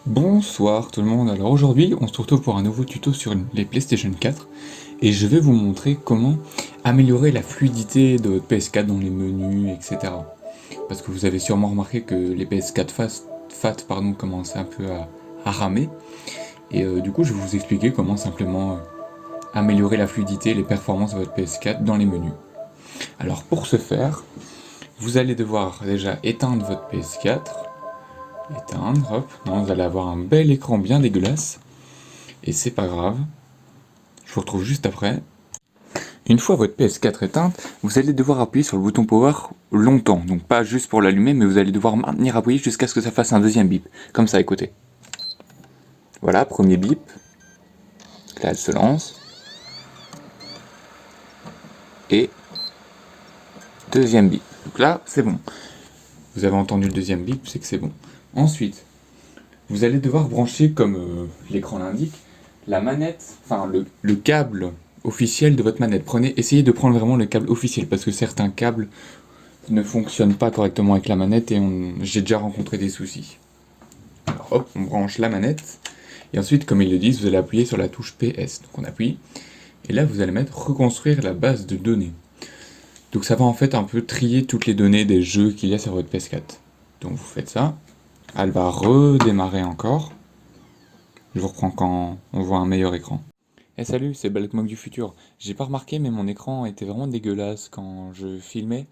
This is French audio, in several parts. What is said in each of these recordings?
Bonsoir tout le monde, alors aujourd'hui on se retrouve pour un nouveau tuto sur les PlayStation 4 et je vais vous montrer comment améliorer la fluidité de votre PS4 dans les menus, etc. Parce que vous avez sûrement remarqué que les PS4 FAT commençaient un peu à ramer et du coup je vais vous expliquer comment simplement améliorer la fluidité et les performances de votre PS4 dans les menus. Alors pour ce faire, vous allez devoir déjà éteindre votre PS4. Éteindre, hop. Non, vous allez avoir un bel écran bien dégueulasse. Et c'est pas grave. Je vous retrouve juste après. Une fois votre PS4 éteinte, vous allez devoir appuyer sur le bouton Power longtemps. Donc pas juste pour l'allumer, mais vous allez devoir maintenir appuyé jusqu'à ce que ça fasse un deuxième bip. Comme ça, écoutez. Voilà, premier bip. Là, elle se lance. Et deuxième bip. Donc là, c'est bon. Vous avez entendu le deuxième bip, c'est que c'est bon. Ensuite, vous allez devoir brancher, comme l'écran l'indique, la manette, enfin le câble officiel de votre manette. Essayez de prendre vraiment le câble officiel, parce que certains câbles ne fonctionnent pas correctement avec la manette et j'ai déjà rencontré des soucis. Alors hop, on branche la manette, et ensuite, comme ils le disent, vous allez appuyer sur la touche PS. Donc on appuie, et là vous allez mettre reconstruire la base de données. Donc ça va en fait un peu trier toutes les données des jeux qu'il y a sur votre PS4. Donc vous faites ça, elle va redémarrer encore. Je vous reprends quand on voit un meilleur écran. Eh salut, c'est Balkmog du futur. J'ai pas remarqué, mais mon écran était vraiment dégueulasse quand je filmais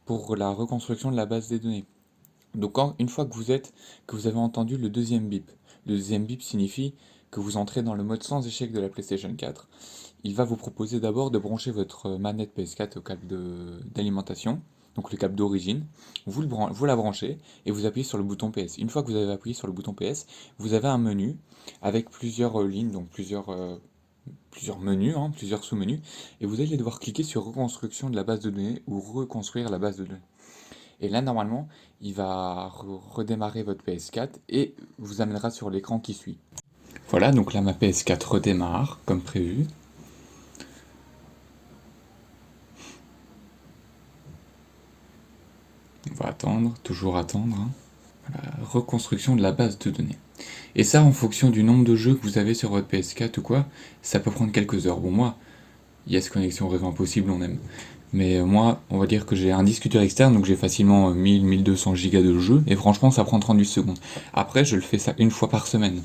pour la reconstruction de la base des données. Donc une fois que vous avez entendu le deuxième bip, le deuxième bip signifie que vous entrez dans le mode sans échec de la PlayStation 4. Il va vous proposer d'abord de brancher votre manette PS4 au câble d'alimentation, donc le câble d'origine. Vous la branchez et vous appuyez sur le bouton PS. Une fois que vous avez appuyé sur le bouton PS, vous avez un menu avec plusieurs lignes, donc plusieurs menus, hein, plusieurs sous-menus, et vous allez devoir cliquer sur reconstruction de la base de données ou reconstruire la base de données. Et là, normalement, il va redémarrer votre PS4 et vous amènera sur l'écran qui suit. Voilà, donc là, ma PS4 redémarre comme prévu. On va attendre, toujours attendre. Hein. Voilà, reconstruction de la base de données. Et ça, en fonction du nombre de jeux que vous avez sur votre PS4 ou quoi, ça peut prendre quelques heures. Bon, moi, yes, connexion réseau impossible, on aime. Mais moi, on va dire que j'ai un disque dur externe, donc j'ai facilement 1000-1200 gigas de jeux, et franchement, ça prend 38 secondes. Après, je le fais ça une fois par semaine.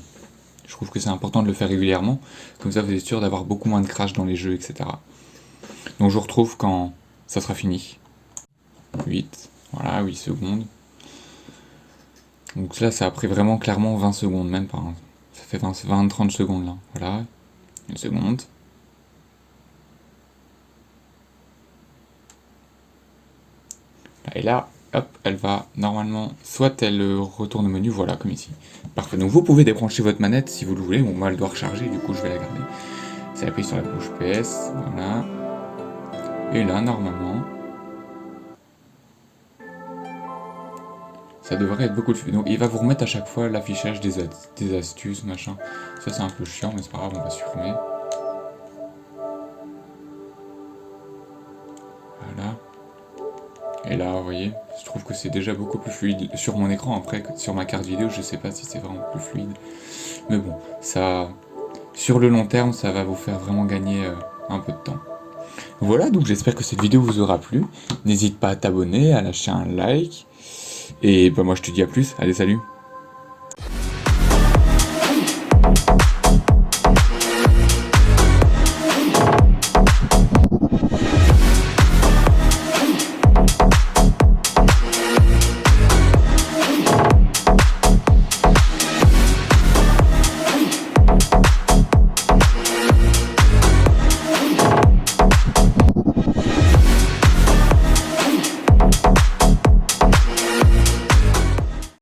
Je trouve que c'est important de le faire régulièrement, comme ça vous êtes sûr d'avoir beaucoup moins de crash dans les jeux, etc. Donc je vous retrouve quand ça sera fini. 8, voilà, 8 secondes. Donc là, ça a pris vraiment clairement 20 secondes, même pas. Hein. Ça fait 20-30 secondes là. Voilà, une seconde. Et là, hop, elle va normalement, soit elle retourne au menu, voilà, comme ici. Parfait, donc vous pouvez débrancher votre manette si vous le voulez. Bon, moi elle doit recharger, du coup je vais la garder. C'est appuyé sur la touche PS, voilà. Et là, normalement, ça devrait être beaucoup de flux. Donc il va vous remettre à chaque fois l'affichage des astuces, machin. Ça c'est un peu chiant, mais c'est pas grave, on va supprimer. Voilà. Et là, vous voyez, je trouve que c'est déjà beaucoup plus fluide sur mon écran. Après, sur ma carte vidéo, je sais pas si c'est vraiment plus fluide. Mais bon, ça, sur le long terme, ça va vous faire vraiment gagner un peu de temps. Voilà, donc j'espère que cette vidéo vous aura plu. N'hésite pas à t'abonner, à lâcher un like. Et bah moi je te dis à plus. Allez, salut!